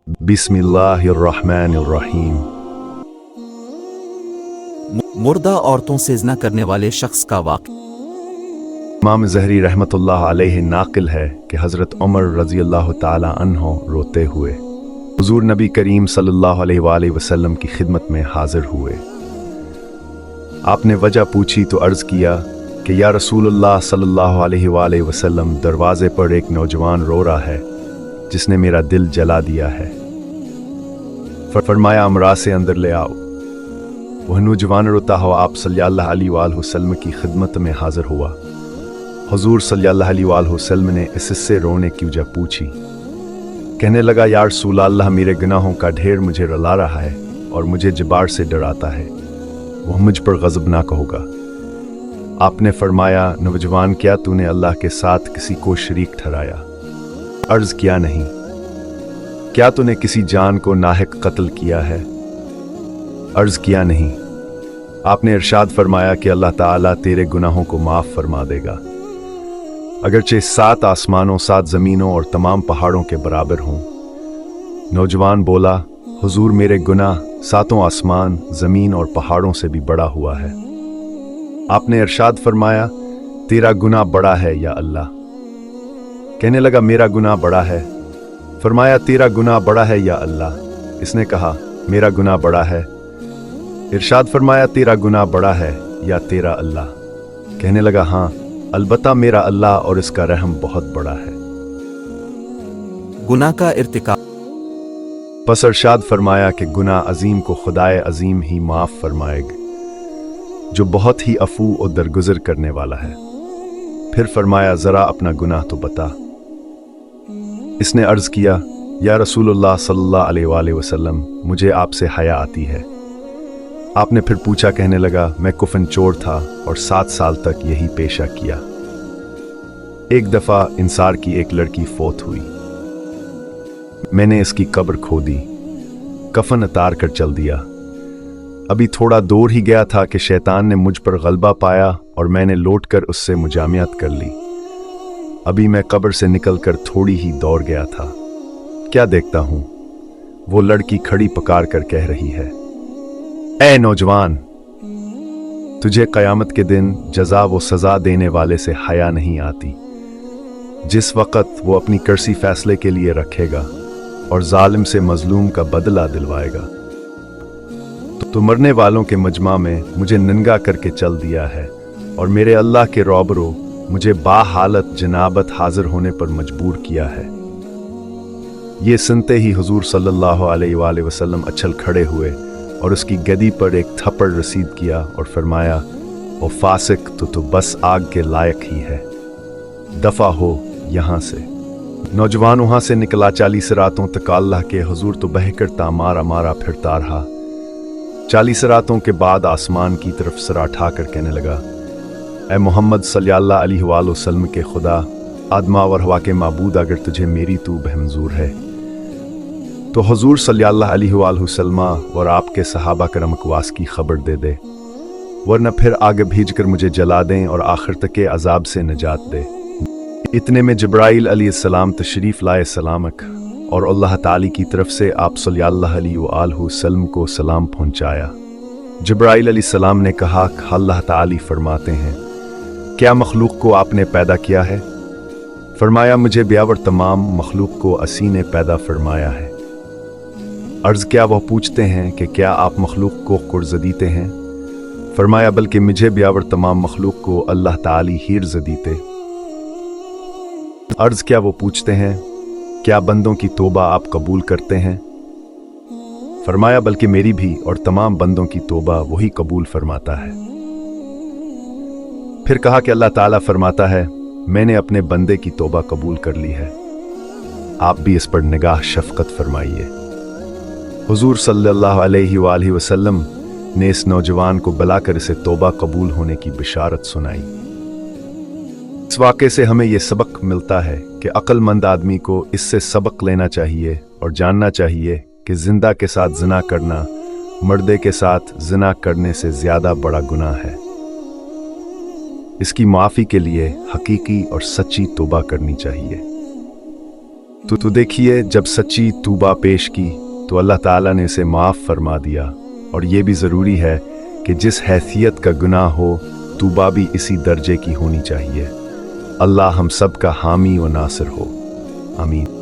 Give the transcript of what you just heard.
बिस्मिल्लाहिर्रहमानिर्रहीम। मुर्दा औरतों से ज़िना करने वाले शख्स का वाक़या। इमाम ज़हरी रहमतुल्लाह अलैहि नाकिल है कि हज़रत उमर रज़ी अल्लाह ताला अन्हो रोते हुए हुज़ूर नबी करीम सल्लल्लाहु अलैहि वसल्लम की खिदमत में हाजिर हुए। आपने वजह पूछी तो अर्ज़ किया कि या रसूलुल्लाह सल्लल्लाहु अलैहि वसल्लम, दरवाज़े पर एक नौजवान रो रहा है जिसने मेरा दिल जला दिया है। फरमाया अमरा से अंदर ले आओ। वह नौजवान रोता हुआ आप सल्लल्लाहु अलैहि वसल्लम की खिदमत में हाजिर हुआ। हुज़ूर सल्लल्लाहु अलैहि वसल्लम ने इससे रोने की वजह पूछी। कहने लगा, या रसूल अल्लाह, मेरे गुनाहों का ढेर मुझे रुला रहा है और मुझे जबार से डराता है, वह मुझ पर ग़ज़बनाक होगा। आपने फरमाया, नौजवान, क्या तूने अल्लाह के साथ किसी को शरीक ठहराया? अर्ज़ किया, नहीं। क्या तूने किसी जान को नाहक कत्ल किया है? अर्ज़ किया, नहीं। आपने इरशाद फरमाया कि अल्लाह ताला तेरे गुनाहों को माफ़ फरमा देगा, अगरचे 7 आसमानों 7 ज़मीनों और तमाम पहाड़ों के बराबर हों। नौजवान बोला, हुजूर, मेरे गुनाह 7 आसमान, ज़मीन और पहाड़ों से भी बड़ा हुआ है। आपने इरशाद फरमाया, तेरा गुनाह बड़ा है या अल्लाह? कहने लगा, मेरा गुनाह बड़ा है। फरमाया, तेरा गुनाह बड़ा है या अल्लाह? इसने कहा, मेरा गुनाह बड़ा है। इरशाद फरमाया, तेरा गुनाह बड़ा है या तेरा अल्लाह? कहने लगा, हाँ, अलबत्ता मेरा अल्लाह और इसका रहम बहुत बड़ा है। गुनाह का इर्तिकाब। बस इरशाद फरमाया कि गुनाह अजीम को खुदाए अजीम ही माफ़ फरमाएगा, जो बहुत ही अफू और दरगुजर करने वाला है। फिर फरमाया, ज़रा अपना गुनाह तो बता। इसने अर्ज़ किया, या रसूलुल्लाह सल्लल्लाहु अलैहि वसल्लम, मुझे आपसे हया आती है। आपने फिर पूछा। कहने लगा, मैं कुफन चोर था और 7 साल तक यही पेशा किया। एक दफ़ा इंसार की एक लड़की फौत हुई। मैंने इसकी कब्र खोदी, कफन उतार कर चल दिया। अभी थोड़ा दूर ही गया था कि शैतान ने मुझ पर गलबा पाया और मैंने लौटकर उससे मुजामियत कर ली। अभी मैं कब्र से निकलकर थोड़ी ही दौड़ गया था, क्या देखता हूं, वो लड़की खड़ी पकार कर कह रही है, ऐ नौजवान, तुझे क़यामत के दिन जज़ा व सज़ा देने वाले से हया नहीं आती, जिस वक़्त वो अपनी कर्सी फैसले के लिए रखेगा और जालिम से मजलूम का बदला दिलवाएगा। तो मरने वालों के मजमा में मुझे नंगा करके चल दिया है और मेरे अल्लाह के रोबरो मुझे बाहालत जनाबत हाजिर होने पर मजबूर किया है। ये सुनते ही हुजूर सल्लल्लाहु अलैहि वसल्लम अचल खड़े हुए और उसकी गदी पर एक थप्पड़ रसीद किया और फरमाया, ओ फासिक, तो बस आग के लायक ही है, दफा हो यहां से। नौजवान वहां से निकला। 40 रातों तक अल्लाह के हुजूर तो बहकर तामारा मारा फिरता रहा। 40 रातों के बाद आसमान की तरफ सर उठाकर कहने लगा, ऐ मोहम्मद सल्लल्लाहु अलैहि वसल्लम के खुदा, आदमा और हवा के माबूद, अगर तुझे मेरी तू बहमजूर है तो हुजूर सल्लल्लाहु अलैहि वसल्लम और आपके सहाबा करम वास की खबर दे दे, वरना फिर आगे भेजकर मुझे जला दें और आखिर तक के अजाब से निजात दे। इतने में जिब्राइल अलैहिस्सलाम तशरीफ लाए सलामक और अल्लाह ताली की तरफ से आप सल्लल्लाहु अलैहि वसल्लम को सलाम पहुंचाया। जिब्राइल अलैहिस्सलाम ने कहा, अल्लाह ताली फरमाते हैं, क्या मखलूक को आपने पैदा किया है? फरमाया, मुझे ब्यावर तमाम मखलूक को असी ने पैदा फरमाया है। अर्ज़, क्या वह पूछते हैं कि क्या आप मखलूक को कुर्ज़ दीते हैं? फरमाया, बल्कि मुझे ब्यावर तमाम मखलूक को अल्लाह ताली हीर्ज़ दीते। अर्ज़, क्या वो पूछते हैं, क्या बंदों की तौबा आप कबूल करते हैं? फरमाया, बल्कि मेरी भी और तमाम बंदों की तौबा वही कबूल फरमाता है। फिर कहा कि अल्लाह ताला फरमाता है, मैंने अपने बंदे की तौबा कबूल कर ली है, आप भी इस पर निगाह शफकत फरमाइए। हुजूर सल्लल्लाहु अलैहि वसल्लम ने इस नौजवान को बुलाकर इसे तौबा कबूल होने की बिशारत सुनाई। इस वाक़े से हमें यह सबक मिलता है कि अक्लमंद आदमी को इससे सबक लेना चाहिए और जानना चाहिए कि जिंदा के साथ जिना करना मर्दे के साथ जिना करने से ज़्यादा बड़ा गुनाह है। इसकी माफ़ी के लिए हकीकी और सच्ची तौबा करनी चाहिए। तो देखिए, जब सच्ची तौबा पेश की तो अल्लाह ताला ने इसे माफ़ फरमा दिया। और ये भी ज़रूरी है कि जिस हैसियत का गुनाह हो, तौबा भी इसी दर्जे की होनी चाहिए। अल्लाह हम सब का हामी व नासिर हो। आमीन।